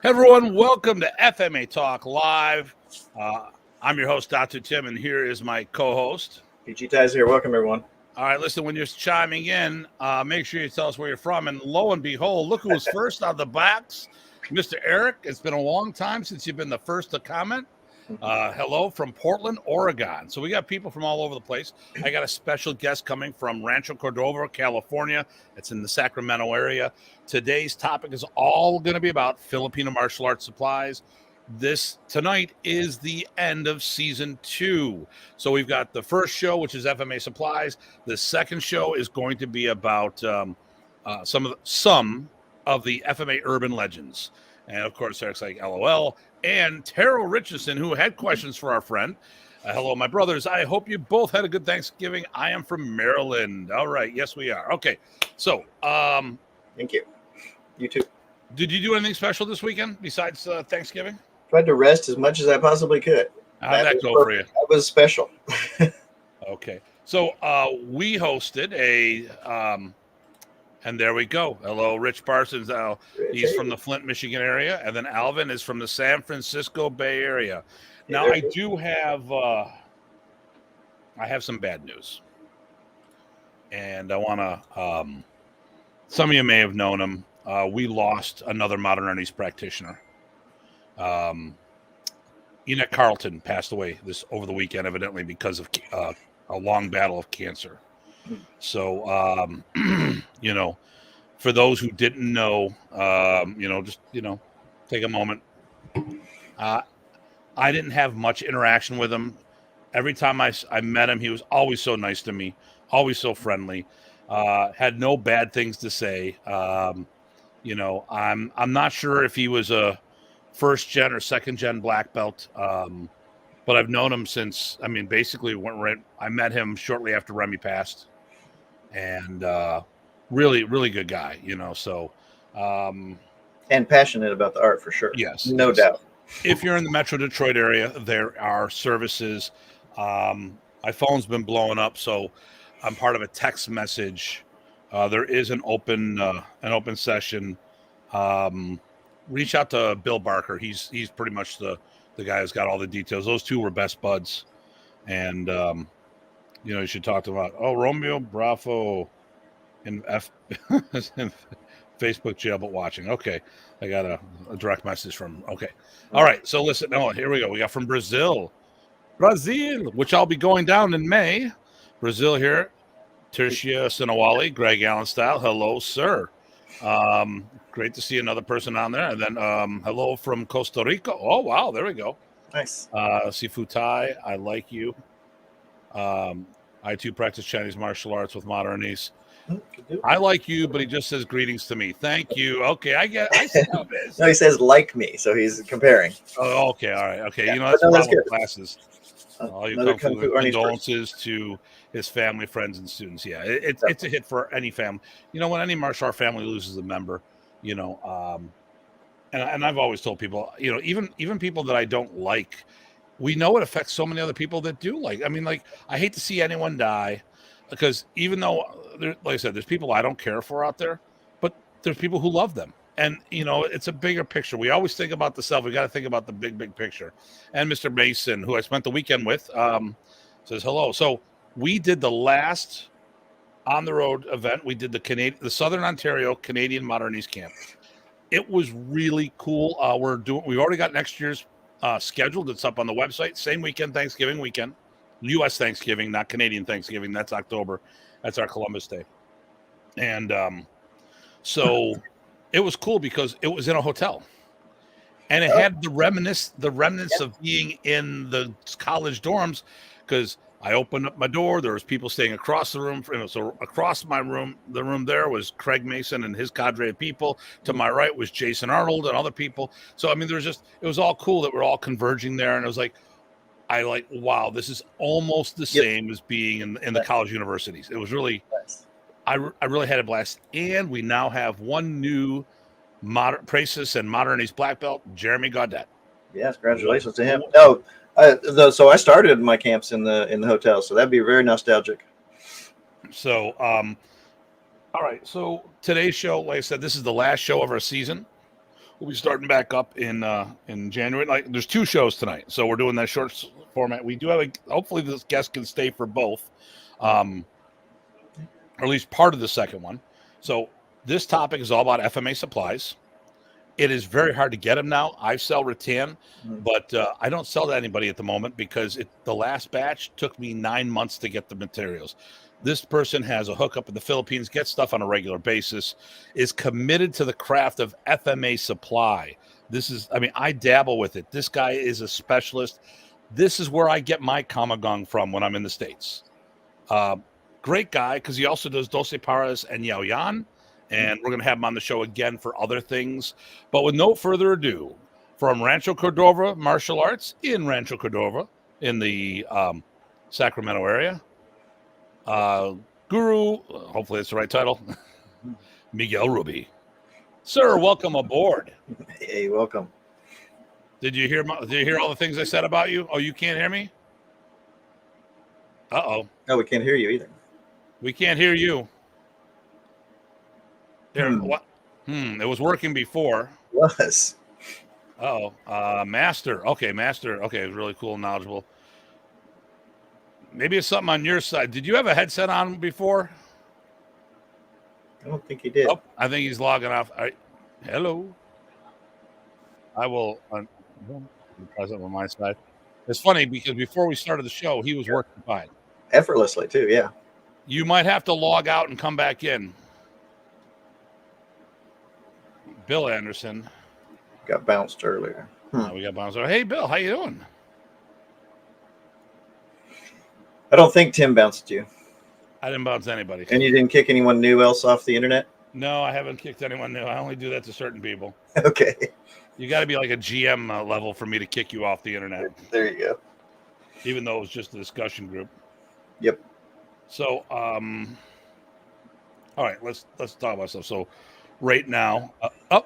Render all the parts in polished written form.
Everyone, welcome to FMA Talk Live. I'm your host, Datu Tim, and here is my co-host. PG Ties here. Welcome, everyone. All right, listen, when you're chiming in, make sure you tell us where you're from. And lo and behold, look who was first on the box, Mr. Eric. It's been a long time since you've been the first to comment. Hello from Portland, Oregon. So we got people from all over the place. I got a special guest coming from Rancho Cordova, California. It's in the Sacramento area. Today's topic is all going to be about Filipino Martial Art supplies. Tonight is the end of season 2. So we've got the first show, which is FMA Supplies. The second show is going to be about some of the FMA urban legends. And of course, Eric's like, LOL. And Terrell Richardson, who had questions for our friend. Hello, my brothers. I hope you both had a good Thanksgiving. I am from Maryland. All right. Yes, we are. Okay. So, thank you. You too. Did you do anything special this weekend besides Thanksgiving? Tried to rest as much as I possibly could. How'd that go for you? That was special. Okay. So, we hosted and there we go. Hello, Rich Parsons. Now he's from the Flint, Michigan area, and then Alvin is from the San Francisco Bay Area. Now I do have, I have some bad news, and I want to. Some of you may have known him. We lost another modern Ernie's practitioner. Enoch Carlton passed away over the weekend, evidently because of a long battle of cancer. So, for those who didn't know, just take a moment. I didn't have much interaction with him. Every time I met him, he was always so nice to me, always so friendly. Had no bad things to say. I'm not sure if he was a first gen or second gen black belt. But I've known him since, basically I met him shortly after Remy passed. And really, really good guy, so. And passionate about the art for sure. Yes. No doubt. If you're in the Metro Detroit area, there are services. My phone's been blowing up, so I'm part of a text message. There is an open session. Reach out to Bill Barker. He's pretty much the guy who's got all the details. Those two were best buds. And, you should talk to him about, Romeo Bravo in Facebook jail, but watching. Okay. I got a direct message from, okay. All right. So listen, here we go. We got from Brazil, which I'll be going down in May. Brazil here. Tertia Sinawali, Greg Allen style. Hello, sir. Great to see another person on there. And then hello from Costa Rica. Oh, wow. There we go. Nice. Sifu Tai, I like you. I too practice Chinese martial arts with modernities. I like you, but he just says greetings to me. Thank you. Okay, I see how it is. No, he says like me, so he's comparing. Oh, okay, all right. Okay, Yeah, that's that's good. good. Classes. All you come through condolences to his family, friends, and students. Yeah, it's a hit for any family. When any martial art family loses a member, and I've always told people, even people that I don't like, we know it affects so many other people that do like. I hate to see anyone die, because even though, like I said, there's people I don't care for out there, but there's people who love them. And, it's a bigger picture. We always think about the self. We got to think about the big picture. And Mr. Mason, who I spent the weekend with, says hello. So we did the last on-the-road event. We did the Southern Ontario Canadian Modernist Camp. It was really cool. We've already got next year's scheduled. It's up on the website. Same weekend, Thanksgiving weekend. U.S. Thanksgiving, not Canadian Thanksgiving. That's October. That's our Columbus Day. And so it was cool because it was in a hotel. And it had the remnants of being in the college dorms, because I opened up my door. There was people staying across the room. So across my room, the room there was Craig Mason and his cadre of people. To my right was Jason Arnold and other people. So, it was all cool that we're all converging there. And it was like, wow, this is almost the same as being in the college universities. It was really, I really had a blast. And we now have one new Prasis and Modernist black belt, Jeremy Gaudet. Yes, congratulations to him. So I started my camps in the hotel, so that'd be very nostalgic. So, all right. So today's show, like I said, this is the last show of our season. We'll be starting back up in January. Like, there's 2 shows tonight, so we're doing that short format. We do have hopefully this guest can stay for both, or at least part of the second one. So this topic is all about FMA supplies. It is very hard to get them now. I sell rattan, but I don't sell to anybody at the moment because the last batch took me 9 months to get the materials. This person has a hookup in the Philippines, gets stuff on a regular basis, is committed to the craft of FMA Supply. I dabble with it. This guy is a specialist. This is where I get my Kamagong from when I'm in the States. Great guy, because he also does Doce Paras and Yao Yan. And we're going to have him on the show again for other things. But with no further ado, from Rancho Cordova Martial Arts in Rancho Cordova in the Sacramento area, Guru, hopefully it's the right title, Miguel Rubi. Sir, welcome aboard. Hey, welcome. Did you hear all the things I said about you? Oh, you can't hear me? Uh-oh. No, we can't hear you either. We can't hear you. What? It was working before. It was. Master. Okay, Master. Okay, it was really cool and knowledgeable. Maybe it's something on your side. Did you have a headset on before? I don't think he did. Oh, I think he's logging off. Hello. I will present on my side. It's funny because before we started the show, he was working fine. Effortlessly, too, yeah. You might have to log out and come back in. Bill Anderson got bounced earlier. We got bounced. Hey, Bill, how you doing? I don't think Tim bounced you. I didn't bounce anybody. And you didn't kick anyone new else off the internet? No, I haven't kicked anyone new. I only do that to certain people. Okay. You got to be like a GM level for me to kick you off the internet. There you go. Even though it was just a discussion group. Yep. So, all right, let's talk about stuff. So, right now,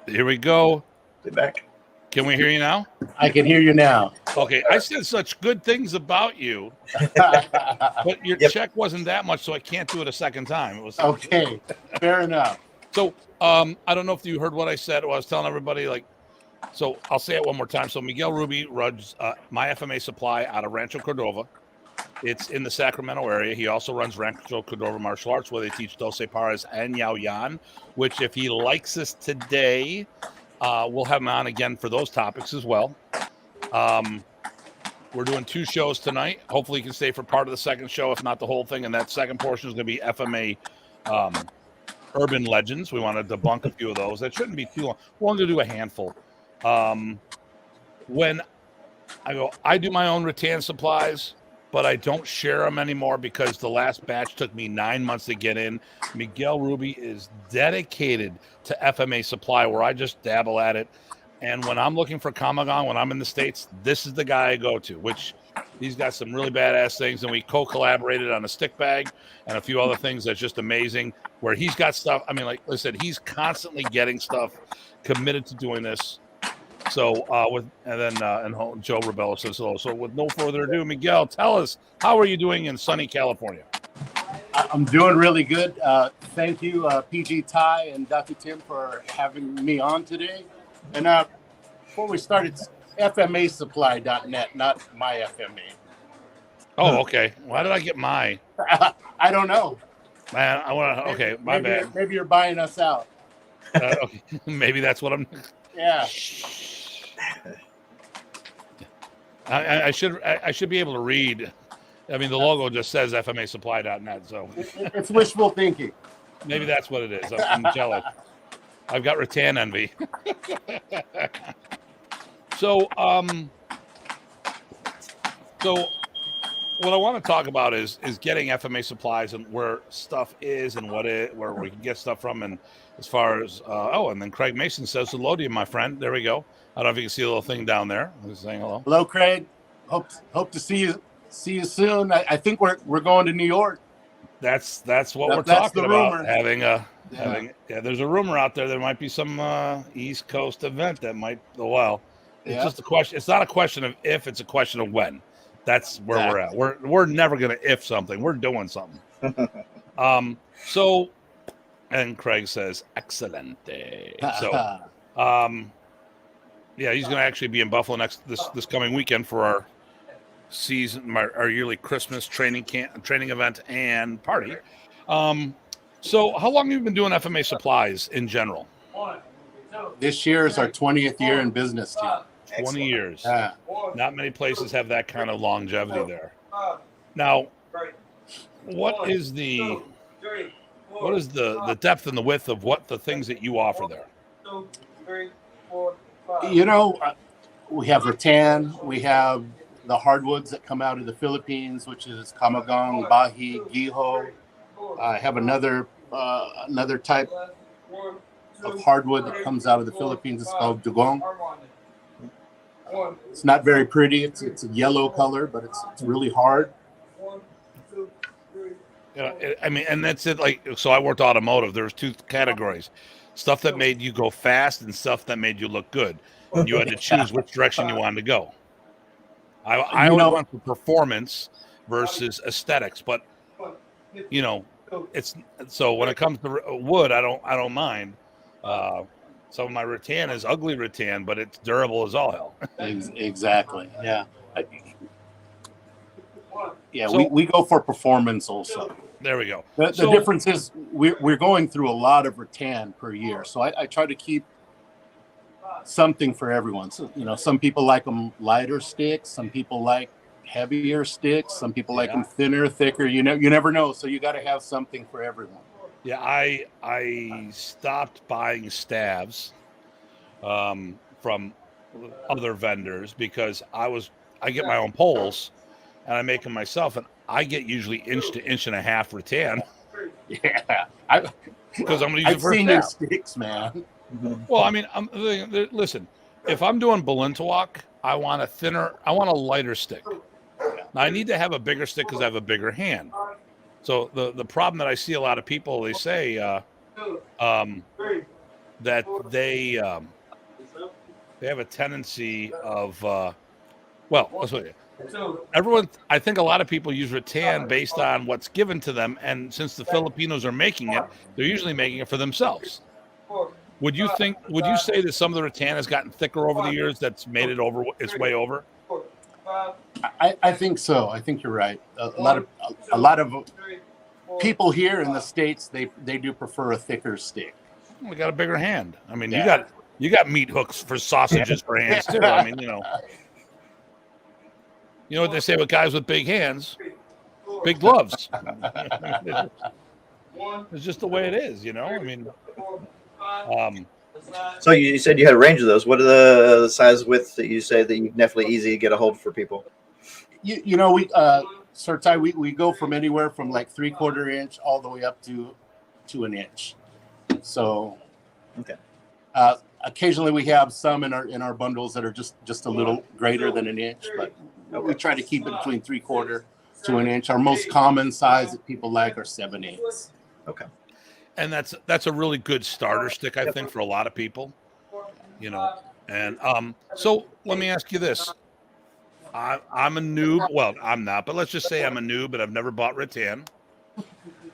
here we go. Be back. Can we hear you now? I can hear you now. Okay, I said such good things about you, but your check wasn't that much, so I can't do it a second time. It was okay. Fair enough. So, I don't know if you heard what I said. I was telling everybody, so I'll say it one more time. So Miguel Rubi runs My FMA Supply out of Rancho Cordova. It's in the Sacramento area. He also runs Rancho Cordova Martial Arts, where they teach Doce Paras and Yao Yan, which if he likes us today, we'll have him on again for those topics as well. We're doing 2 shows tonight. Hopefully he can stay for part of the second show, if not the whole thing. And that second portion is going to be FMA Urban Legends. We want to debunk a few of those. That shouldn't be too long. We're only going to do a handful. When I do my own rattan supplies, but I don't share them anymore because the last batch took me 9 months to get in. Miguel Rubi is dedicated to FMA Supply, where I just dabble at it. And when I'm looking for Kamagong, when I'm in the States, this is the guy I go to, which he's got some really badass things. And we co-collaborated on a stick bag and a few other things that's just amazing, where he's got stuff. I mean, like I said, he's constantly getting stuff, committed to doing this. So and Joe Rebello says hello. So with no further ado, Miguel, tell us, how are you doing in sunny California? I'm doing really good. Thank you, PG Ty and Datu Tim, for having me on today. And before we start, it's FMAsupply.net, not My FMA. Oh, okay. Why did I get my? I don't know. Man, I want to. Okay, my bad. Maybe you're buying us out. Okay, maybe that's what I'm. Yeah. I should be able to read. I mean, the logo just says FMAsupply.net, so it's wishful thinking. Maybe that's what it is. I'm jealous. I've got rattan envy. So what I want to talk about is getting FMA supplies and where stuff is and where we can get stuff from, and as far as and then Craig Mason says hello to you, my friend. There we go. I don't know if you can see a little thing down there. I'm just saying hello. Hello, Craig. Hope to see you soon. I think we're going to New York. That's what we're talking about. Rumor. There's a rumor out there might be some East Coast event that might go well. It's just a question. It's not a question of if, it's a question of when. That's where we're at. We're never going to if something. We're doing something. And Craig says, excelente. So Yeah, he's going to actually be in Buffalo this coming weekend for our our yearly Christmas training event and party. So how long have you been doing FMA Supplies in general? This year is our 20th year in business, Tim. 20 years. Yeah. Not many places have that kind of longevity there. Now, what is the depth and the width of what the things that you offer there? You know, we have rattan, we have the hardwoods that come out of the Philippines, which is Camagong, Bahi, Giho. I have another type of hardwood that comes out of the Philippines. It's called dugong. It's not very pretty. It's a yellow color, but it's really hard. Yeah, I mean, and that's it. Like, so I worked automotive. There's two categories: stuff that made you go fast and stuff that made you look good. And you had to choose which direction you wanted to go. I always went for performance versus aesthetics, but it's so when it comes to wood, I don't mind. Some of my rattan is ugly rattan, but it's durable as all hell. Exactly. Yeah. Yeah, so, we go for performance also. There we go. The difference is we're going through a lot of rattan per year, so I try to keep something for everyone. So some people like them lighter sticks, some people like heavier sticks, some people like them thinner, thicker. You never know, so you got to have something for everyone. Yeah, I stopped buying staves from other vendors because I get my own poles and I make them myself, and I get usually inch to inch and a half rattan. Yeah, because I'm going to use it for I've seen your sticks, man. Well, I mean, listen, if I'm doing Balintawak, I want a lighter stick. Now I need to have a bigger stick because I have a bigger hand. So the problem that I see a lot of people, they say that they have a tendency of let's tell you. Everyone, I think a lot of people use rattan based on what's given to them, and since the Filipinos are making it, they're usually making it for themselves. Would you say that some of the rattan has gotten thicker over the years? That's made it over its way over. I think so. I think you're right. A lot of people here in the States, they do prefer a thicker stick. We got a bigger hand. I mean, you got meat hooks for sausages for hands too. I mean, you know what they say with guys with big hands? Big gloves. It's just the way it is, I mean. So you said you had a range of those. What are the size widths that you say that you definitely easy to get a hold for people? We Sir Ty, we go from anywhere from like 3/4 inch all the way up to an inch. So okay. Occasionally we have some in our bundles that are just a little greater than an inch, but we try to keep it between 3/4 to an inch. Our most common size that people like are 7/8. Okay. And that's a really good starter stick, I think, for a lot of people, And so let me ask you this: I'm a noob. Well, I'm not, but let's just say I'm a noob, and I've never bought rattan.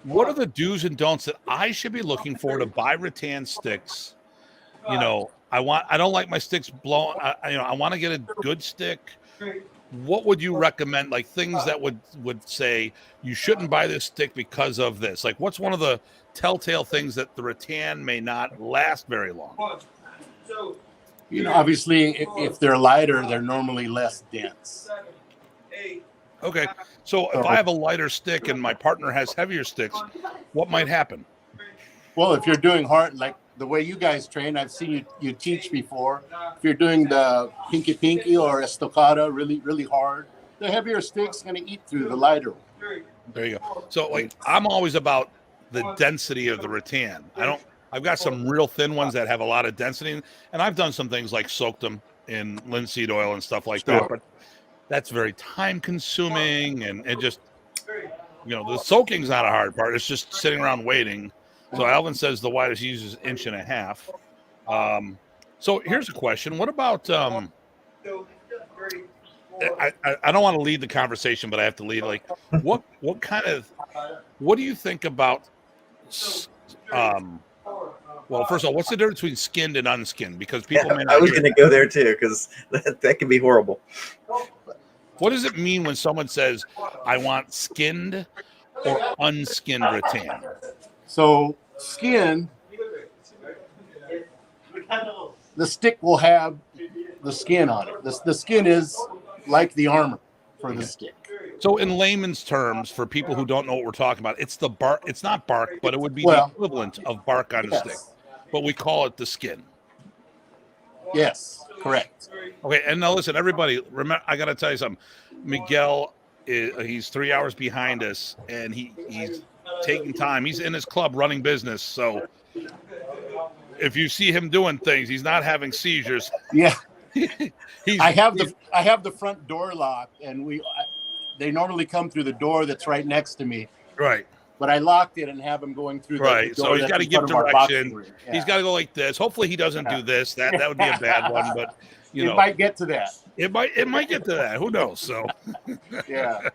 What are the do's and don'ts that I should be looking for to buy rattan sticks? I don't like my sticks blown. I want to get a good stick. What would you recommend? Like things that would say you shouldn't buy this stick because of this. Like, what's one of the telltale things that the rattan may not last very long? Obviously, if they're lighter, they're normally less dense. Okay, so if I have a lighter stick and my partner has heavier sticks, what might happen? Well, if you're doing hard, like the way you guys train, I've seen you teach before. If you're doing the pinky or estocada really, really hard, the heavier stick's going to eat through the lighter one. There you go. So, like, I'm always about the density of the rattan. I've got some real thin ones that have a lot of density, and I've done some things like soaked them in linseed oil and stuff like that, but that's very time consuming, and it just, the soaking's not a hard part. It's just sitting around waiting. So Alvin says the widest he uses 1.5 inches. So here's a question. What about, I don't want to lead the conversation, but I have to lead. Like, what do you think about Well, first of all, what's the difference between skinned and unskinned? Because people may not I was hear going to go there too, because that can be horrible. What does it mean when someone says, I want skinned or unskinned rattan? So skin, the stick will have the skin on it. The skin is like the armor for the stick. So in layman's terms, for people who don't know what we're talking about, it's the bark. It's not bark, but it would be the equivalent of bark on a stick. But we call it the skin. Yes, correct. Okay, and now listen, everybody, remember, I got to tell you something. Miguel, he's 3 hours behind us, and he's taking time. He's in his club running business, so if you see him doing things, he's not having seizures. Yeah. I have the front door locked, and they normally come through the door that's right next to me. Right. But I locked it and have him going through the door. So he's got to give direction. Yeah. He's got to go like this. Hopefully he doesn't do this. That would be a bad one, but you know. It might get to that. It might get to that. Who knows? So yeah.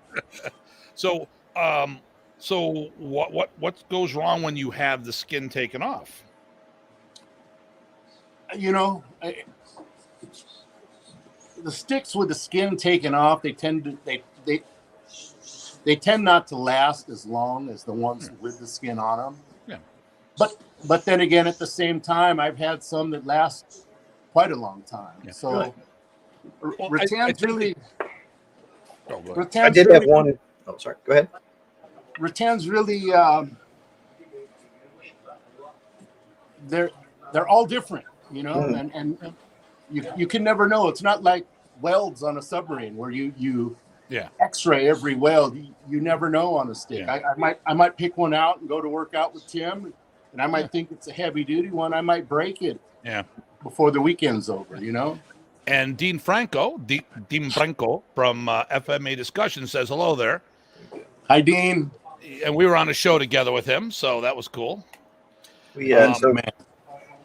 So what goes wrong when you have the skin taken off? You know, the sticks with the skin taken off, they tend not to last as long as the ones with the skin on them. Yeah. But then again, at the same time, I've had some that last quite a long time. Yeah. So rattan's really. I did have one. Oh, sorry. Go ahead. Rattan's really. They're all different, you know, and you can never know. It's not like welds on a submarine where you X-ray every weld. You never know on a stick. Yeah. I might pick one out and go to work out with Tim, and I might think it's a heavy duty one. I might break it. Yeah. Before the weekend's over, you know. And Dean Franco from FMA Discussion says hello there. Hi, Dean. And we were on a show together with him, so that was cool. Yeah.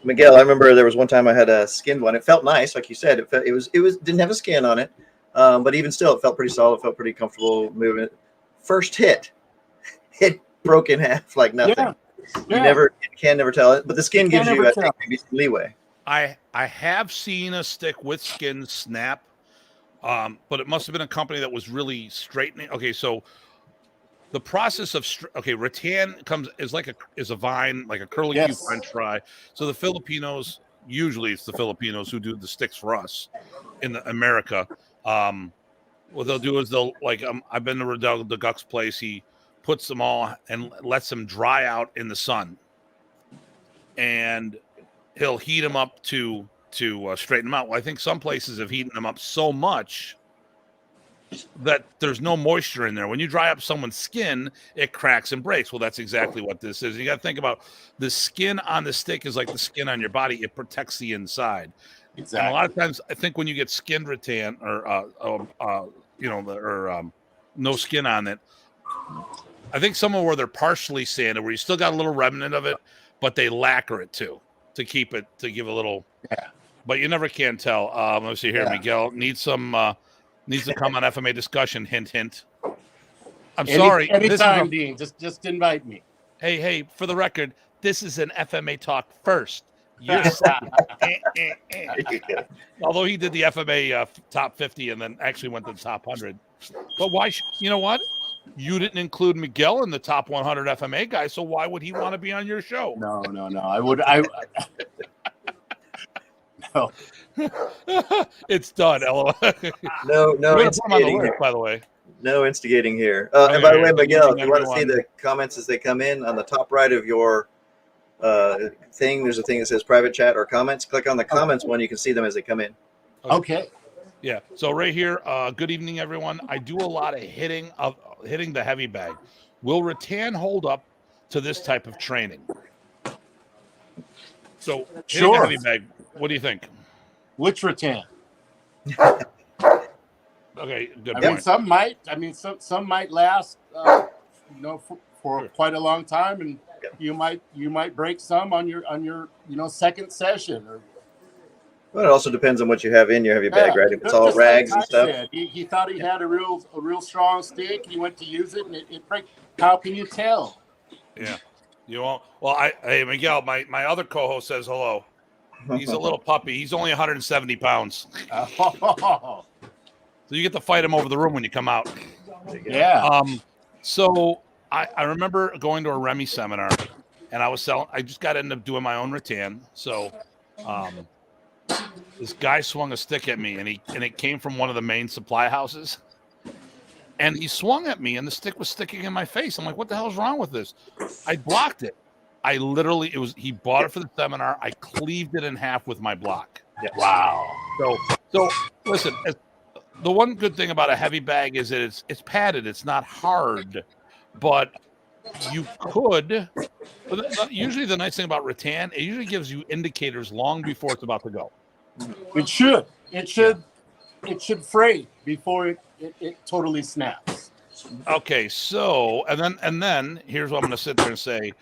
Miguel, I remember there was one time I had a skinned one. It felt nice, like you said. It didn't have a skin on it, but even still, it felt pretty solid. Felt pretty comfortable moving it. First hit, it broke in half like nothing. Yeah. You can never tell it, but the skin gives you, I think, maybe some leeway. I have seen a stick with skin snap, but it must have been a company that was really straightening. Okay, so the process of rattan is a vine, like a curly French fry. So the Filipinos, usually it's the Filipinos who do the sticks for us in America. What they'll do is I've been to Rodel the Guck's place. He puts them all and lets them dry out in the sun, and he'll heat them up to straighten them out. Well, I think some places have heated them up so much that there's no moisture in there. When you dry up someone's skin, it cracks and breaks. Well, that's exactly what this is. You got to think about the skin on the stick is like the skin on your body. It protects the inside. Exactly. And a lot of times, I think when you get skinned rattan or no skin on it, I think somewhere where they're partially sanded, where you still got a little remnant of it, but they lacquer it too to keep it, to give a little. Yeah. But you never can tell. Let's see here. Yeah. Miguel needs to come on FMA Discussion. Hint, hint. Sorry. Anytime, Dean. Just invite me. Hey, for the record, this is an FMA talk first. Although he did the FMA top 50 and then actually went to the top 100. But why? You know what? You didn't include Miguel in the top 100 FMA guys, so why would he want to be on your show? No. I would. No. It's done. LOL. No instigating here, by the way. No instigating here. And by the way, Miguel, if you want to see the comments as they come in, on the top right of your thing, there's a thing that says private chat or comments. Click on the comments one. You can see them as they come in. Okay. Yeah. So right here, good evening, everyone. I do a lot of hitting the heavy bag. Will rattan hold up to this type of training? So hitting the heavy bag. What do you think? Which rattan? Okay, good point. Some might last, for quite a long time, and you might break some on your second session. Well, it also depends on what you have in your heavy bag, right? If it's all rags and stuff. He thought he had a real strong stick. He went to use it, and it breaks. How can you tell? Yeah. You won't. Well, hey Miguel, my other co-host says hello. He's a little puppy. He's only 170 pounds. So you get to fight him over the room when you come out. Yeah. So I remember going to a Remy seminar, and I just got into doing my own rattan. So this guy swung a stick at me, and it came from one of the main supply houses. And he swung at me, and the stick was sticking in my face. I'm like, what the hell is wrong with this? I blocked it. He bought it for the seminar. I cleaved it in half with my block. Yeah. Wow. So listen, the one good thing about a heavy bag is that it's padded. It's not hard, but you could. Usually the nice thing about rattan, it usually gives you indicators long before it's about to go. It should. It should fray before it totally snaps. Okay, so and then here's what I'm going to sit there and say.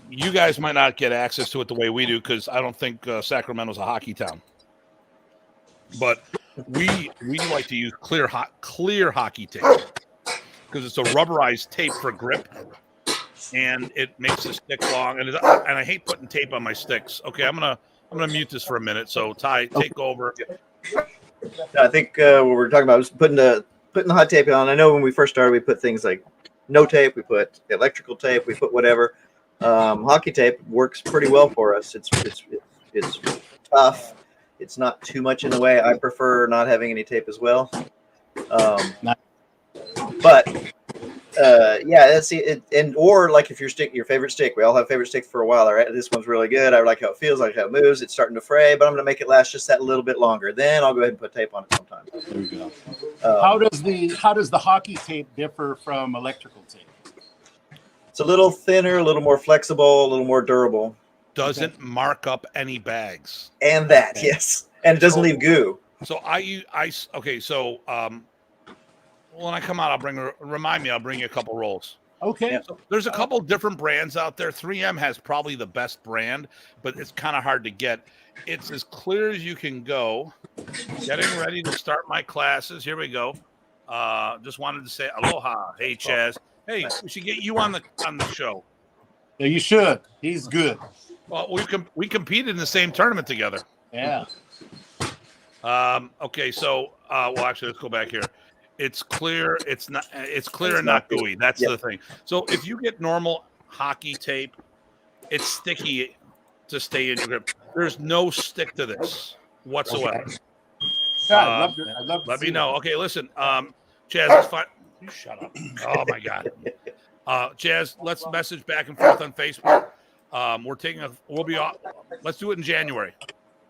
You guys might not get access to it the way we do because I don't think Sacramento's a hockey town. But we like to use clear hockey tape because it's a rubberized tape for grip, and it makes the stick long. And I hate putting tape on my sticks. Okay, I'm gonna mute this for a minute. So Ty, take over. I think what we're talking about was putting the hot tape on. I know when we first started, we put things like no tape, we put electrical tape, we put whatever. Hockey tape works pretty well for us. It's tough. It's not too much in the way. I prefer not having any tape as well. That's it. And or like if your favorite stick, we all have favorite sticks for a while. All right, this one's really good. I like how it feels, I like how it moves. It's starting to fray, but I'm going to make it last just that little bit longer. Then I'll go ahead and put tape on it sometimes. There we go. How does the hockey tape differ from electrical tape? It's a little thinner, a little more flexible, a little more durable. Doesn't mark up any bags. And that, yes, and it doesn't leave goo. So when I come out, I'll bring you a couple rolls. Okay. Yeah. So there's a couple different brands out there. 3M has probably the best brand, but it's kind of hard to get. It's as clear as you can go. Getting ready to start my classes. Here we go. Just wanted to say aloha. Hey, Chaz. Hey, we should get you on the show. Yeah, you should. He's good. Well, we competed in the same tournament together. Yeah. Okay, so actually, let's go back here. It's clear. It's clear and not gooey. That's the thing. So if you get normal hockey tape, it's sticky to stay in your grip. There's no stick to this whatsoever. Okay. I'd love to let me see know. that. Okay, listen, Chaz, it's fine. You shut up. Oh my God. Chaz, let's message back and forth on Facebook. We'll be off. Let's do it in January.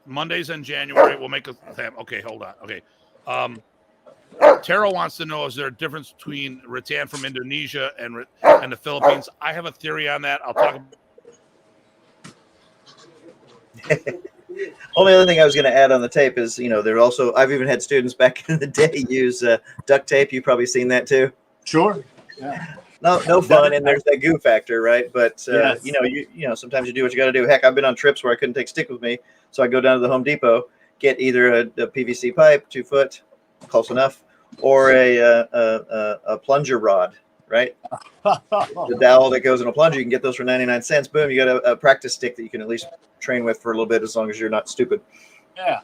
Mondays in January. We'll make a okay, hold on. Okay. Taro wants to know, is there a difference between rattan from Indonesia and the Philippines? I have a theory on that. I'll talk about. Only other thing I was going to add on the tape is, there's also, I've even had students back in the day use duct tape. You've probably seen that too. Sure. Yeah. No fun, and there's that goo factor, right? But Yes. Sometimes you do what you got to do. Heck, I've been on trips where I couldn't take stick with me, so I go down to the Home Depot, get either a PVC pipe, 2 foot, close enough, or a plunger rod, right? The dowel that goes in a plunger, you can get those for 99 cents. Boom, you got a practice stick that you can at least train with for a little bit, as long as you're not stupid. Yeah.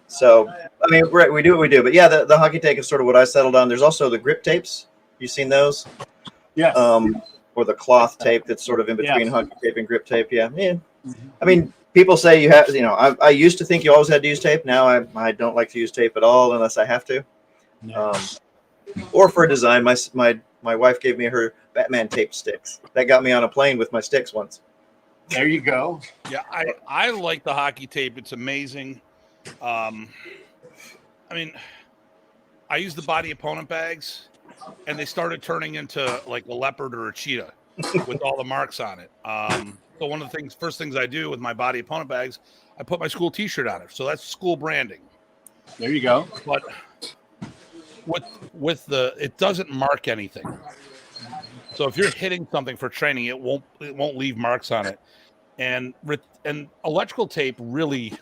So, I mean, we do what we do. But yeah, the hockey tape is sort of what I settled on. There's also the grip tapes. You seen those? Yes. Or the cloth tape that's sort of in between hockey tape and grip tape. Yeah. Mm-hmm. I mean, people say you have, I used to think you always had to use tape. Now I don't like to use tape at all unless I have to. No. Or for a design, my wife gave me her Batman tape sticks. That got me on a plane with my sticks once. There you go. Yeah, I like the hockey tape. It's amazing. I mean, I use the body opponent bags, and they started turning into like a leopard or a cheetah with all the marks on it. So one of the first things I do with my body opponent bags, I put my school T-shirt on it. So that's school branding. There you go. But it doesn't mark anything. So if you're hitting something for training, it won't leave marks on it. And electrical tape really,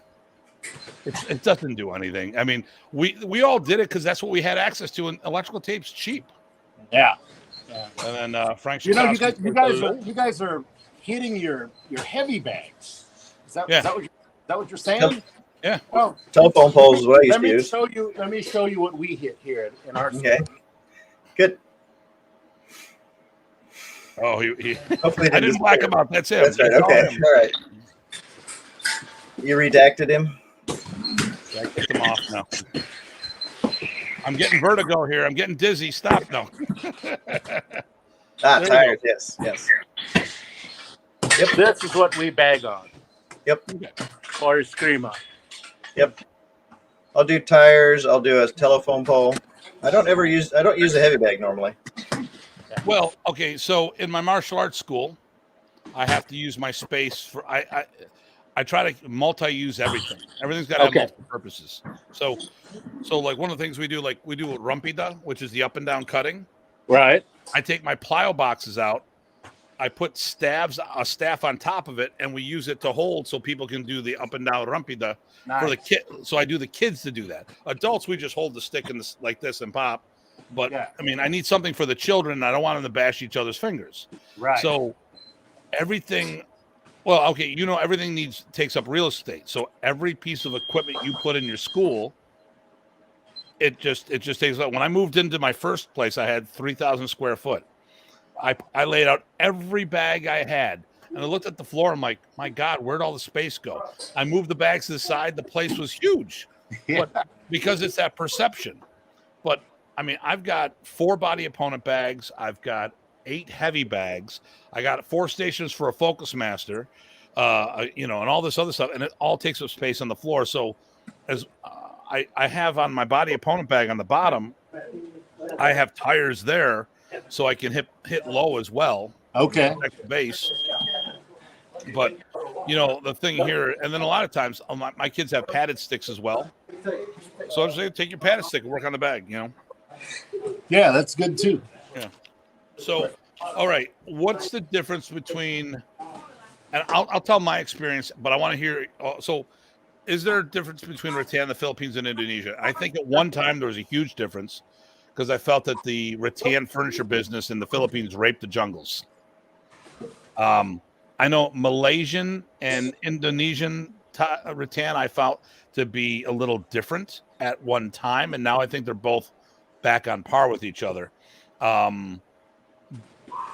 it doesn't do anything. I mean, we all did it because that's what we had access to, and electrical tape's cheap. Yeah. Yeah. And then Frank, you guys are hitting your heavy bags. Is that what you're saying? Yeah. Well, telephone poles is what I used to use. Let me show you what we hit here in our Okay. Good. Oh, he Hopefully I didn't black him out. That's him. That's right. Okay. All right. You redacted him? Yeah, I kicked him off now. I'm getting vertigo here. I'm getting dizzy. Stop. No. Tires. Yes. Yes. Yep. This is what we bag on. Yep. Or scream on. Yep. I'll do tires. I'll do a telephone pole. I don't use a heavy bag normally. Well, okay. So in my martial arts school, I have to use my space for I try to multi-use everything. Everything's got to have multiple purposes. So like one of the things we do rumpida, which is the up and down cutting. Right. I take my plyo boxes out. I put a staff on top of it, and we use it to hold so people can do the up and down rumpida for the kid. So I do the kids to do that. Adults, we just hold the stick like this and pop. But I mean, I need something for the children. And I don't want them to bash each other's fingers. Right. So everything. Well, okay, everything takes up real estate. So every piece of equipment you put in your school, it just takes up. When I moved into my first place, I had 3,000 square foot. I laid out every bag I had, and I looked at the floor. I'm like, my God, where'd all the space go? I moved the bags to the side. The place was huge, but because it's that perception. But I mean, I've got 4 body opponent bags. I've got 8 heavy bags. I got 4 stations for a focus master, and all this other stuff, and it all takes up space on the floor. So, as I have on my body opponent bag on the bottom, I have tires there, so I can hit low as well. Okay. Protect the base. But the thing here, and then a lot of times my kids have padded sticks as well. So I just say, take your padded stick and work on the bag. Yeah, that's good too. Yeah. So, all right, what's the difference between, and I'll tell my experience, but I want to hear, so is there a difference between rattan, the Philippines, and Indonesia? I think at one time there was a huge difference because I felt that the rattan furniture business in the Philippines raped the jungles. I know Malaysian and Indonesian rattan I felt to be a little different at one time, and now I think they're both back on par with each other.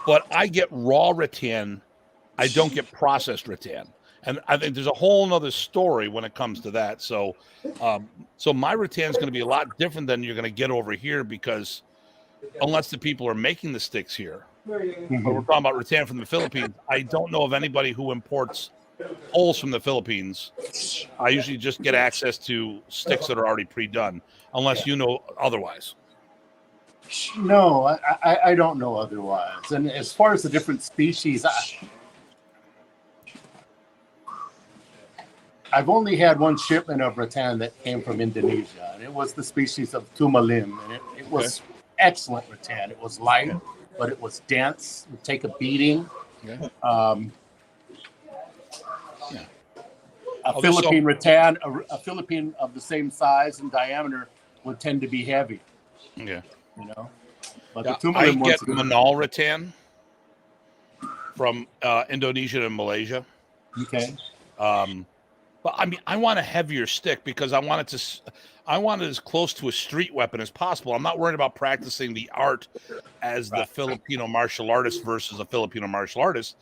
But I get raw rattan. I don't get processed rattan. And I think there's a whole nother story when it comes to that. So my rattan is going to be a lot different than you're going to get over here because unless the people are making the sticks here, but we're talking about rattan from the Philippines. I don't know of anybody who imports poles from the Philippines. I usually just get access to sticks that are already pre-done, unless you know otherwise. No, I don't know otherwise. And as far as the different species, I've only had one shipment of rattan that came from Indonesia, and it was the species of Tumalim, and it was excellent rattan. It was light, but it was dense. It would take a beating. A Philippine rattan, a Philippine of the same size and diameter would tend to be heavy. Yeah. But I get Manal rattan from Indonesia and Malaysia. Okay. But I mean, I want a heavier stick because I want it as close to a street weapon as possible. I'm not worried about practicing the art as the Filipino martial artist versus a Filipino martial artist.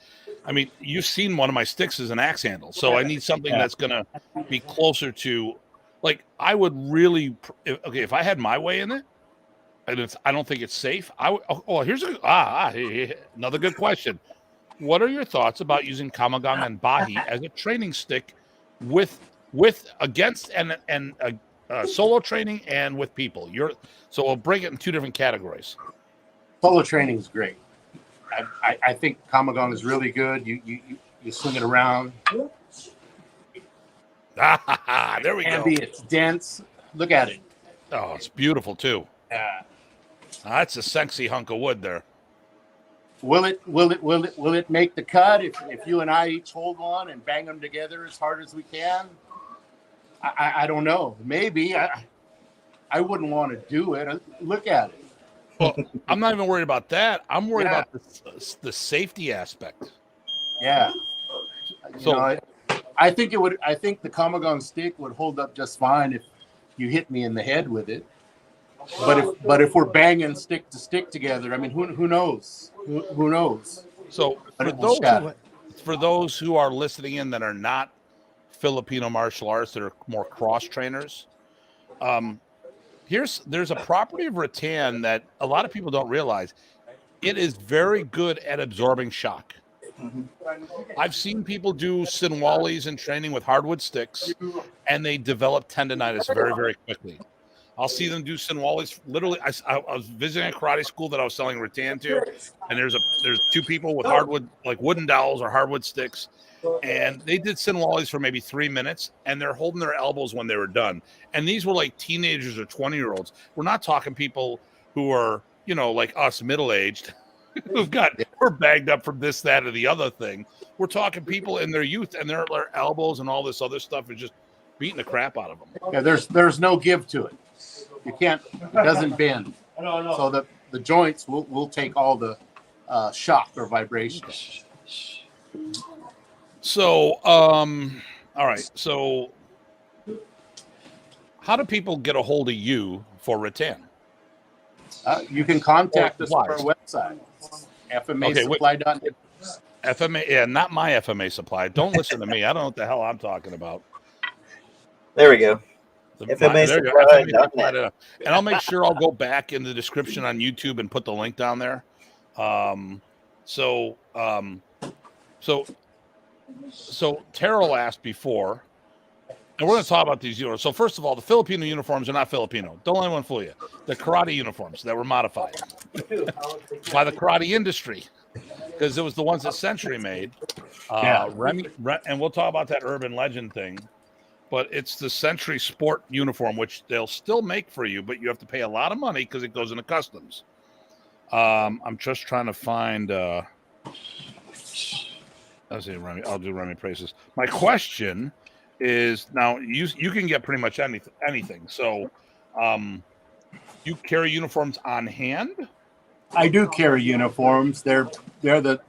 I mean, you've seen one of my sticks as an axe handle, so I need something that's going to be closer to, like, I would really, if I had my way in it, and I don't think it's safe. Here's another good question. What are your thoughts about using Kamagang and Bahi as a training stick against solo training and with people? So we'll break it in 2 different categories. Solo training is great. I think Kamagang is really good. You swing it around. There we go. It's dense. Look at it. Oh, it's beautiful too. Yeah. That's a sexy hunk of wood there. Will it make the cut if you and I each hold one and bang them together as hard as we can? I don't know. Maybe. I wouldn't want to do it. Look at it. Well, I'm not even worried about that. I'm worried about the safety aspect. Yeah. I think it would. I think the Kamagong stick would hold up just fine if you hit me in the head with it. But if we're banging stick to stick together, I mean, who knows? Who knows? So for those who are listening in that are not Filipino martial arts, that are more cross trainers, there's a property of rattan that a lot of people don't realize. It is very good at absorbing shock. I've seen people do Sinwalis in training with hardwood sticks, and they develop tendonitis very, very quickly. I'll see them do Sinwalis. Literally, I was visiting a karate school that I was selling rattan to, and there's two people with hardwood, like wooden dowels or hardwood sticks, and they did Sinwalis for maybe 3 minutes, and they're holding their elbows when they were done. And these were like teenagers or 20-year-olds. We're not talking people who are, like us, middle-aged, we're bagged up from this, that, or the other thing. We're talking people in their youth, and their elbows and all this other stuff is just beating the crap out of them. Yeah, there's no give to it. You can't. It doesn't bend. So the joints will take all the shock or vibration. So, all right. So, how do people get a hold of you for rattan? You can contact us on our website, FMA Supply.net. FMA, yeah, not My FMA Supply. Don't listen to me. I don't know what the hell I'm talking about. There we go. FMA Supply.net. And I'll make sure I'll go back in the description on YouTube and put the link down there. So Terrell asked before, and we're going to talk about these uniforms. So first of all, the Filipino uniforms are not Filipino. Don't let anyone fool you. The karate uniforms that were modified by the karate industry, because it was the ones that Century made. And we'll talk about that urban legend thing. But it's the Century Sport uniform, which they'll still make for you, but you have to pay a lot of money because it goes into customs. I'm just trying to find. I'll do Remy Prices. My question is, now you can get pretty much anything. So, you carry uniforms on hand? I do carry uniforms. They're the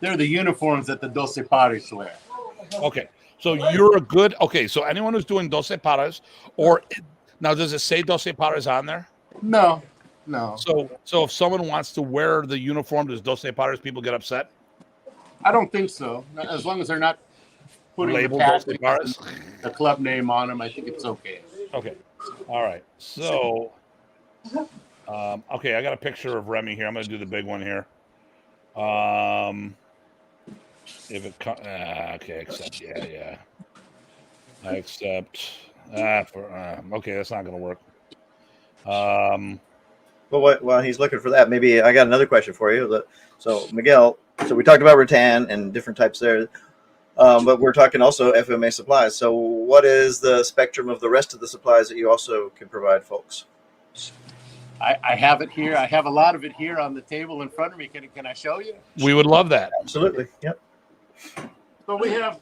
uniforms that the Doce Pares wear. Okay. So you're a good, so anyone who's doing Doce Pares, now does it say Doce Pares on there? No. So if someone wants to wear the uniform, does Doce Pares people get upset? I don't think so. As long as they're not putting the club name on them, I think it's okay. Okay. All right. So, I got a picture of Remy here. I'm going to do the big one here. If it accept. Yeah. I accept. Okay, that's not going to work. Well, while he's looking for that, maybe I got another question for you. So, Miguel, so we talked about rattan and different types there, but we're talking also FMA supplies. So what is the spectrum of the rest of the supplies that you also can provide folks? I have it here. I have a lot of it here on the table in front of me. Can I show you? We would love that. Absolutely. Yep. So we have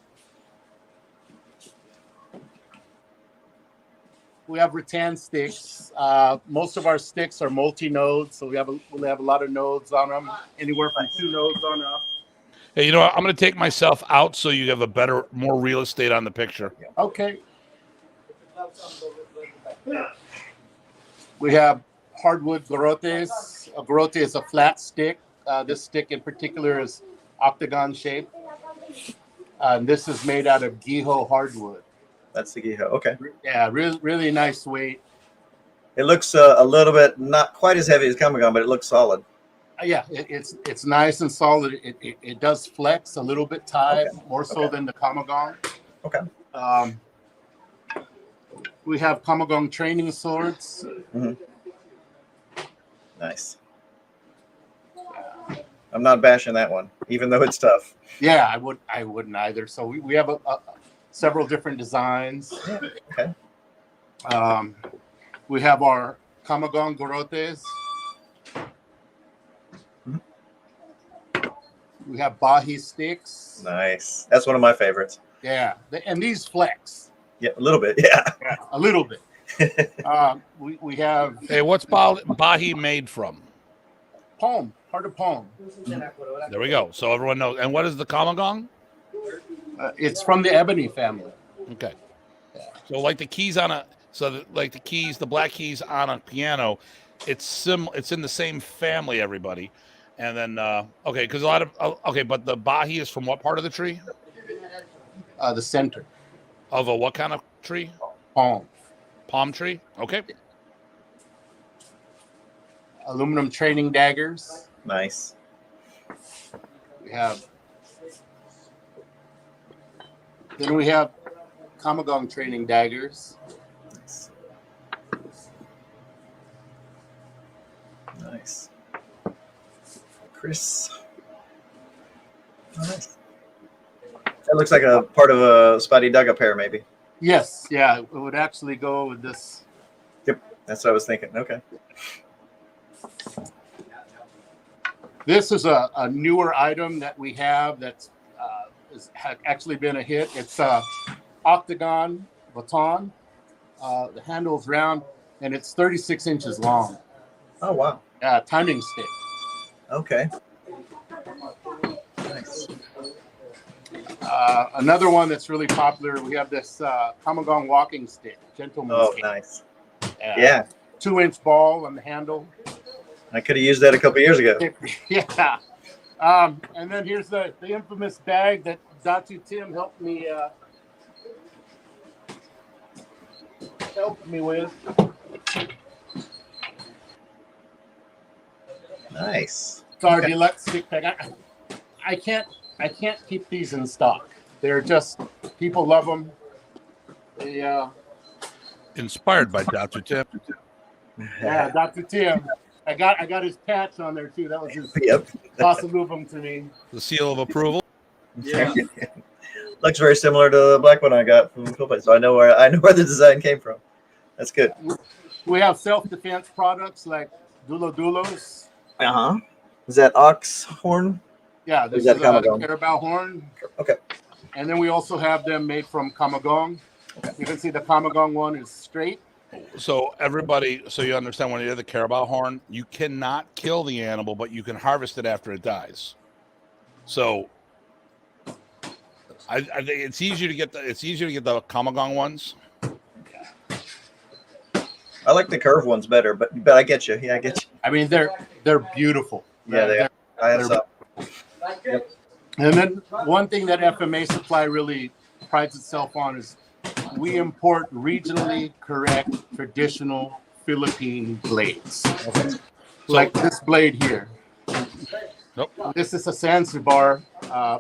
rattan sticks. Most of our sticks are multi-node, so we'll have a lot of nodes on them, anywhere from 2 nodes on up. Hey, you know what? I'm going to take myself out so you have more real estate on the picture. Okay. We have hardwood garrotes. A garrote is a flat stick. This stick in particular is octagon shaped. This is made out of Giho hardwood. That's the Giho. Okay. Yeah, really nice weight. It looks a little bit not quite as heavy as Kamagong, but it looks solid. Yeah, it's nice and solid. It does flex a little bit tight, more so than the Kamagong. Okay. We have Kamagong training swords. Mm-hmm. Nice. I'm not bashing that one, even though it's tough. Yeah, I wouldn't either. So we have several different designs. Okay. We have our Kamagong garrotes. Mm-hmm. We have Bahi sticks. Nice. That's one of my favorites. Yeah, and these flex. Yeah, a little bit. Yeah. A little bit. We have Hey, what's Bahi made from? palm, heart of palm. There we go. So everyone knows. And what is the kamagong? It's from the ebony family. Okay. So like the keys on a, like the keys, the black keys on a piano, it's in the same family, everybody. And then, okay, because a lot of, okay, but the Bahi is from what part of the tree? The center. Of a what kind of tree? Palm. Palm tree? Okay. Aluminum training daggers. Nice. Then we have kamagong training daggers. Nice. Chris. Nice. That looks like a part of a Spotty Dugga pair, maybe. Yes, yeah, it would actually go with this. Yep, that's what I was thinking. Okay. This is a newer item that we have that's has actually been a hit. It's a octagon baton. The handle's round, and it's 36 inches long. Oh, wow. Timing stick. Okay. Nice. Another one that's really popular, we have this kamagong walking stick, gentleman's Oh, stick. nice. Yeah. 2-inch ball on the handle. I could have used that a couple years ago. Yeah. And then here's the infamous bag that Datu Tim helped me with. Nice. It's our deluxe stick pack. I can't keep these in stock. They're just, people love them. They Inspired by Dr. Tim. yeah, Dr. Tim. I got his patch on there too. That was his Yep. Pasalubum to me. The seal of approval. Yeah. Looks very similar to the black one I got from Philippines, so I know where the design came from. That's good. We have self-defense products like dulos. Is that ox horn? Yeah, this is that a kamagong? carabao horn. Okay. And then we also have them made from kamagong. Okay. You can see the kamagong one is straight. So everybody, so you understand when you hear the carabao horn, you cannot kill the animal, but you can harvest it after it dies. So I think it's easier to get the kamagong ones. I like the curved ones better, but I get you. Yeah, I get you. I mean, they're beautiful. Yeah, they are. I have some. Yep. And then one thing that FMA Supply really prides itself on is we import regionally correct traditional Philippine blades. Okay. Like this blade here. Nope. This is a Zanzibar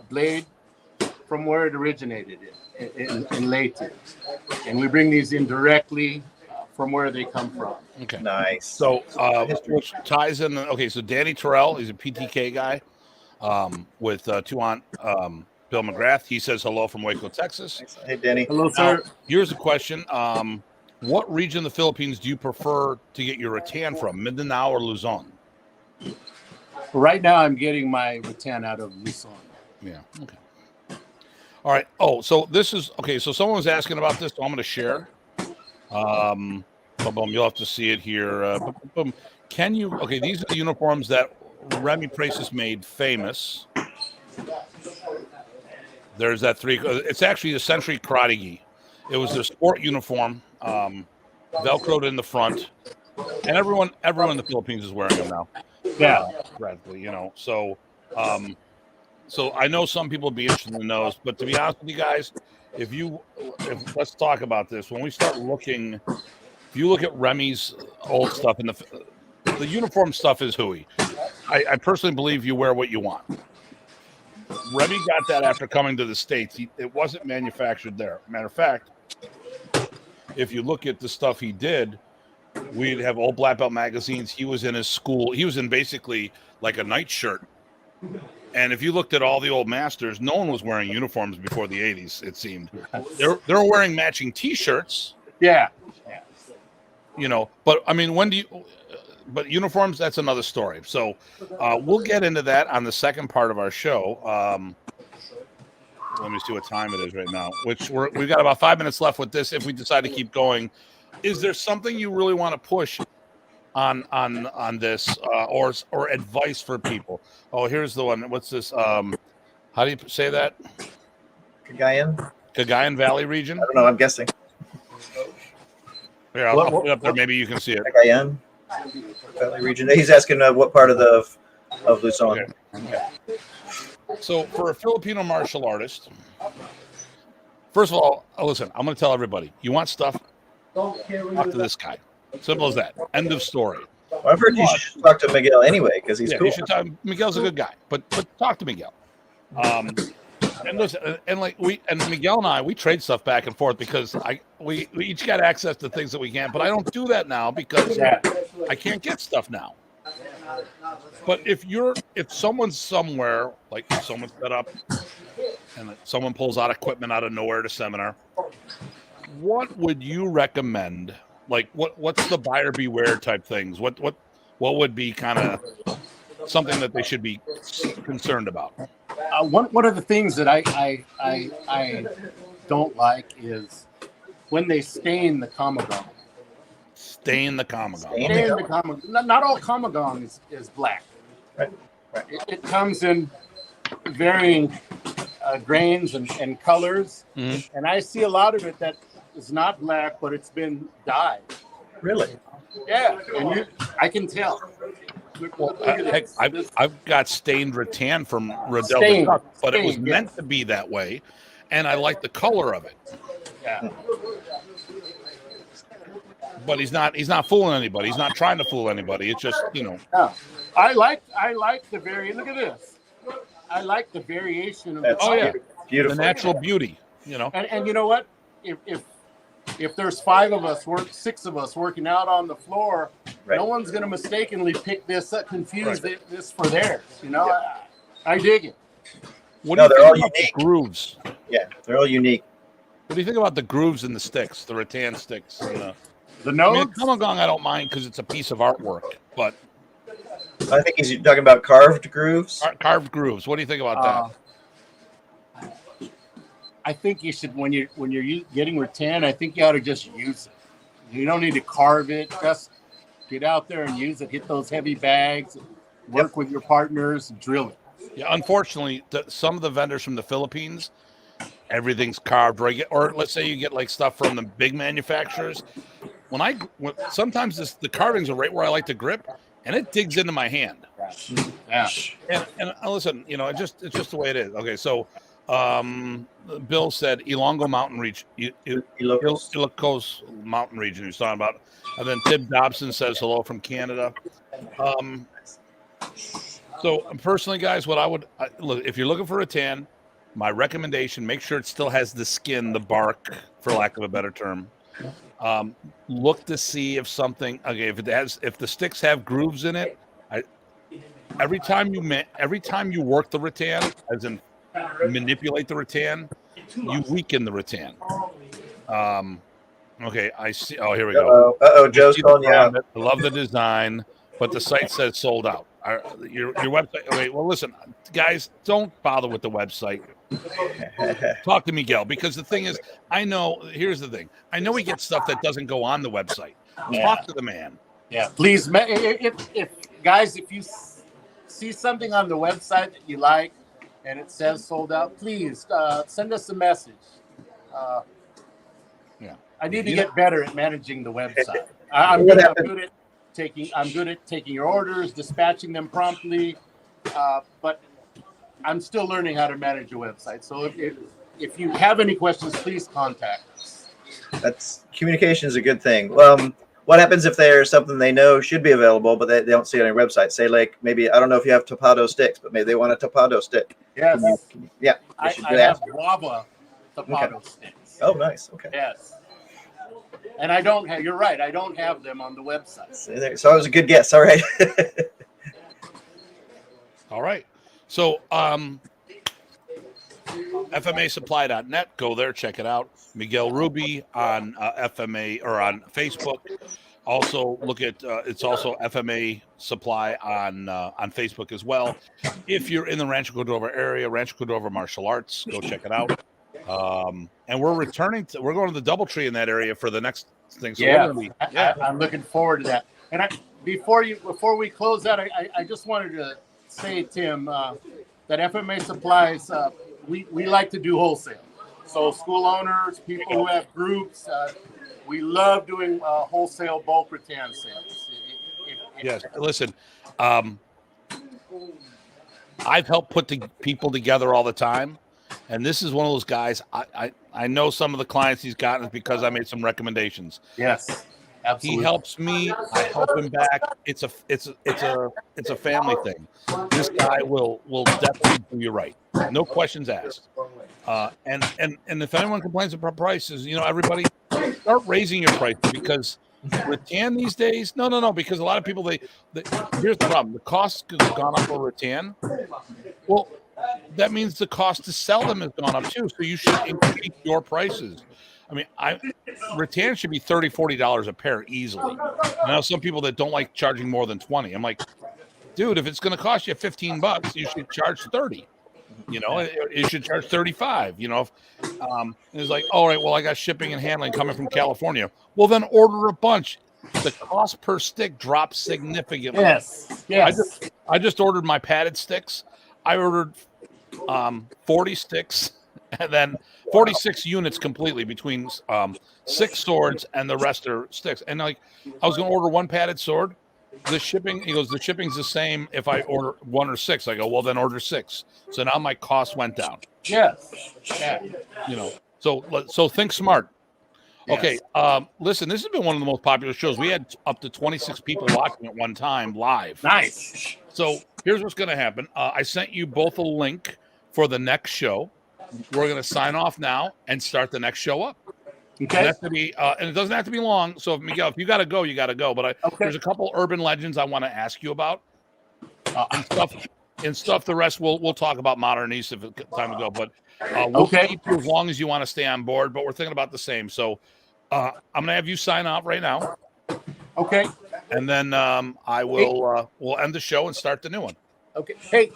blade from where it originated in Leyte. And we bring these in directly from where they come from. Okay. Nice. So which ties in. Okay, so Danny Terrell, he's a PTK guy with Tuan Bill McGrath. He says hello from Waco, Texas. Hey, Danny. Hello, sir. Now, here's a question. What region of the Philippines do you prefer to get your rattan from, Mindanao or Luzon? Right now, I'm getting my rattan out of Luzon. Yeah. Okay. All right. Oh, so this is okay. So someone was asking about this. So I'm going to share. Boom, you'll have to see it here. Boom. Can you? Okay, these are the uniforms that Remy Praces made famous. There's that three. It's actually the Century Karate Gi. It was their sport uniform, velcroed in the front, and everyone in the Philippines is wearing them now. Yeah, practically, you know. So, so I know some people would be interested in those, but to be honest with you guys, if let's talk about this. When we start looking, if you look at Remy's old stuff, and the uniform stuff is hooey. I personally believe you wear what you want. Remy got that after coming to the States. It wasn't manufactured there. Matter of fact, if you look at the stuff he did, we'd have old black belt magazines. He was in his school. He was in basically like a nightshirt. And if you looked at all the old masters, no one was wearing uniforms before the 80s, it seemed. They're wearing matching T-shirts. Yeah. You know, but I mean, but uniforms, that's another story. So we'll get into that on the second part of our show. Let me see what time it is right now, which we've got about 5 minutes left with this. If we decide to keep going, is there something you really want to push on this, or advice for people? Oh, here's the one. What's this? How do you say that? Cagayan Valley region. I don't know. I'm guessing. Here, I'll put it up there. Maybe you can see it. Cagayan Valley region. He's asking what part of Luzon. Okay. So for a Filipino martial artist, first of all, listen, I'm going to tell everybody, you want stuff, talk to this guy. Simple as that. End of story. Well, I've heard you should talk to Miguel anyway, because he's cool. You should talk. Miguel's a good guy, but talk to Miguel. And listen, and Miguel and I, we trade stuff back and forth because we each got access to things that we can't, but I don't do that now because I can't get stuff now. But if someone's somewhere, like if someone's set up and someone pulls out equipment out of nowhere to seminar, what would you recommend? Like what's the buyer beware type things? What would be kind of something that they should be concerned about? One of the things that I don't like is when they stain the kamagong. Stain the kamagong. Not all kamagong is black. Right. It comes in varying grains and colors, and I see a lot of it that is not black, but it's been dyed. Really? Yeah, and I can tell. Well, heck, I've got stained rattan from Riddell, but it was meant to be that way, and I like the color of it. Yeah. But he's not fooling anybody. He's not trying to fool anybody. It's just, Yeah. I like the look at this. I like the variation of beautiful. The natural beauty, And you know what? If there's 6 of us working out on the floor, no one's going to mistakenly pick this up, confuse this for theirs. I dig it. What do you they're all think about unique. The grooves? Yeah, they're all unique. What do you think about the grooves in the sticks, the rattan sticks? The nose? Kamagong I don't mind because it's a piece of artwork, but I think he's talking about carved grooves. Carved grooves. What do you think about that? I think you should, when you're getting rattan, I think you ought to just use it. You don't need to carve it. Just get out there and use it. Hit those heavy bags. Work with your partners. Drill it. Yeah, unfortunately, some of the vendors from the Philippines, everything's carved. Or let's say you get like stuff from the big manufacturers. Sometimes the carvings are right where I like to grip, and it digs into my hand. Yeah. And listen, it's just the way it is. Okay, so. Bill said Ilonggo Mountain Region, Ilocos Mountain Region. He's talking about, and then Tim Dobson says hello from Canada. So personally, guys, what I would look, if you're looking for a tan, my recommendation: make sure it still has the skin, the bark, for lack of a better term. Look to see if something. Okay, if the sticks have grooves in it, every time you work the rattan, as in manipulate the rattan, you weaken the rattan. Okay, I see. Oh, here we go. Joe's calling you out. I love the design, but the site says sold out. Your website. Okay, well, listen, guys, don't bother with the website. Talk to Miguel, because the thing is, here's the thing. I know we get stuff that doesn't go on the website. Talk to the man. Yeah, please, if you see something on the website that you like, and it says sold out, please send us a message. I need to get better at managing the website. I'm good at taking your orders, dispatching them promptly, but I'm still learning how to manage a website. So if you have any questions, please contact us. Communication is a good thing. What happens if there's something they know should be available, but they don't see it on your website? Say, like, maybe, I don't know if you have tapado sticks, but maybe they want a tapado stick. Yes. I have guava tapado sticks. Oh, nice. Okay. Yes. And I don't have, you're right, I don't have them on the website. So it was a good guess. All right. All right. So, FMAsupply.net. Go there, check it out. Miguel Rubi on FMA or on Facebook. Also, look at it's also FMA Supply on Facebook as well. If you're in the Rancho Cordova area, Rancho Cordova Martial Arts, go check it out. And we're going to the DoubleTree in that area for the next thing. So Yeah, I'm looking forward to that. And before we close out, I just wanted to say, Tim, that FMA Supplies, we like to do wholesale. So school owners, people who have groups, we love doing wholesale bulk rattan sales. Yes, listen, I've helped put people together all the time, and this is one of those guys. I know some of the clients he's gotten because I made some recommendations. Yes, absolutely. He helps me. I help him back. It's a family thing. This guy will definitely do you right. No questions asked. And if anyone complains about prices, everybody start raising your prices, because rattan these days, no, because a lot of people, here's the problem. The cost has gone up for rattan. Well, that means the cost to sell them has gone up too. So you should increase your prices. I mean, rattan should be $30, $40 a pair easily. I know some people that don't like charging more than 20. I'm like, dude, if it's going to cost you $15, you should charge 30. It should charge 35. And it's like, all right, well, I got shipping and handling coming from California. Well, then order a bunch. The cost per stick drops significantly. Yes. I just ordered my padded sticks. I ordered 40 sticks, and then 46 units completely between 6 swords and the rest are sticks. And I was going to order one padded sword. The shipping's the same if I order 1 or 6. I go, well, then order 6. So now my cost went down. Yes. Yeah. So think smart. Yes. Okay. Listen, this has been one of the most popular shows. We had up to 26 people watching at one time live. Nice. So here's what's going to happen. I sent you both a link for the next show. We're going to sign off now and start the next show up. Okay. And, and it doesn't have to be long. So, Miguel, if you got to go, you got to go. But there's a couple urban legends I want to ask you about. And stuff. The rest we'll talk about modern East if it's time to go. But we'll keep you as long as you want to stay on board. But we're thinking about the same. So I'm going to have you sign off right now. Okay. And then I will we'll end the show and start the new one. Okay. Hey,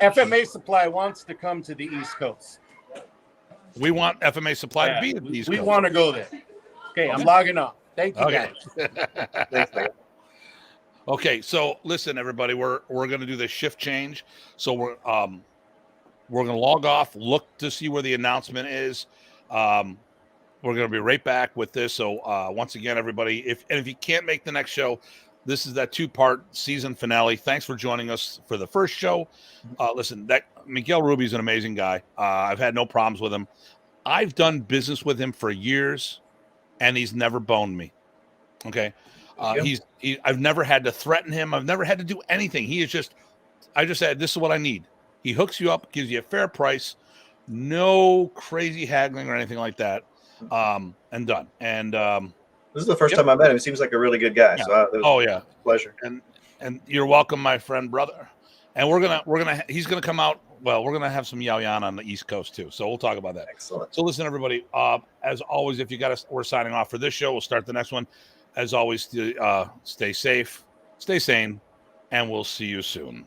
FMA Supply wants to come to the East Coast. We want FMA Supply to be at the East Coast. We want to go there. Okay, I'm logging off. Thank you, guys. Thanks, Okay, so listen, everybody, we're going to do the shift change. So we're going to log off, look to see where the announcement is. We're going to be right back with this. So once again, everybody, if you can't make the next show, this is that 2-part season finale. Thanks for joining us for the first show. Listen, that Miguel Rubi is an amazing guy. I've had no problems with him. I've done business with him for years, and he's never boned me. Okay. I've never had to threaten him. I've never had to do anything. I just said, this is what I need. He hooks you up, gives you a fair price, no crazy haggling or anything like that. And done. And this is the first time I met him. He seems like a really good guy. Yeah. So it was a pleasure. And you're welcome, my friend, brother. And he's gonna come out. Well, we're gonna have some Yaoyan on the East Coast too. So we'll talk about that. Excellent. So listen, everybody. As always, if you got us, we're signing off for this show. We'll start the next one. As always, stay safe, stay sane, and we'll see you soon.